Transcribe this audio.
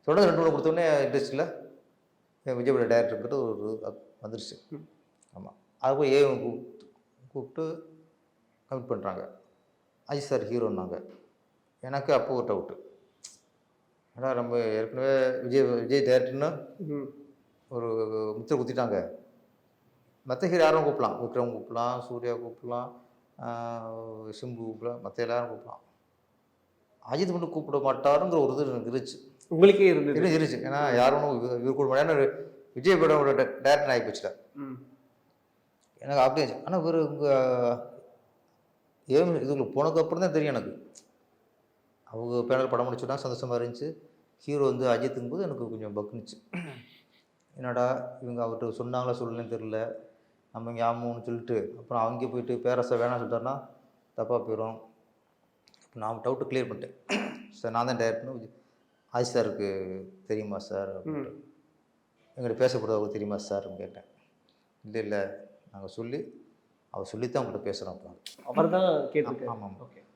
தொடர்ந்து 2 படம் கொடுத்தோடனே இண்டஸ்ட்ரியில் விஜய் பட டேரக்டர்கிட்ட ஒரு வந்துருச்சு. ஆமாம், அது போய் கூப்பிட்டு கமிட் பண்ணுறாங்க. அஜித் சார் ஹீரோன்னாங்க. எனக்கு அப்போ ஒரு டவுட்டு, ஏன்னா நம்ம ஏற்கனவே விஜய் டேரக்டர்னு ஒரு முத்திரை குத்திட்டாங்க. மற்ற ஹீரோ யாரும் கூப்பிடலாம், விக்ரம் கூப்பிடலாம், சூர்யா கூப்பிடலாம், சிம்பு கூப்பிடலாம், மற்ற எல்லாரும் கூப்பிடலாம். அஜித் மட்டும் கூப்பிட மாட்டாருங்கிற ஒரு இது எனக்கு இருந்துச்சு. உங்களுக்கே இருந்துச்சு? ஏன்னா யாரும் இவர் கூட ஏன்னா விஜய் படோட டேரக்டர் ஆகி போச்சுல, எனக்கு அப்படியே இருந்துச்சு. ஆனால் இவர் இதுக்குள்ள போனதுக்கப்புறம் தான் தெரியும் எனக்கு. அவங்க பேனல் படம் முடிச்சுட்டா சந்தோஷமாக இருந்துச்சு. ஹீரோ வந்து அஜித்துங்கும் போது எனக்கு கொஞ்சம் பக்குனுச்சு. என்னடா இவங்க அவர்கிட்ட சொன்னாங்களா சொல்லலன்னு தெரில, நம்ம இங்கே ஆமான்னு சொல்லிட்டு அப்புறம் அங்கே போயிட்டு பேரரசை வேணாம்னு சொல்லிட்டாருன்னா தப்பாக போயிடும். இப்போ நான் டவுட்டு கிளியர் பண்ணிட்டேன். சார் நான் தான் டேரக்டர்னு அஜித் சாருக்கு தெரியுமா சார் அப்படின்ட்டு. எங்கிட்ட பேசக்கூடாது அவருக்கு தெரியுமா சார்னு கேட்டேன். இல்லை நாங்கள் சொல்லி அவர் சொல்லித்தான் உங்கள்கிட்ட பேசுகிறோம். அப்போ அவர் தான் கேட்டிருக்காரு. ஆமாம். ஓகே.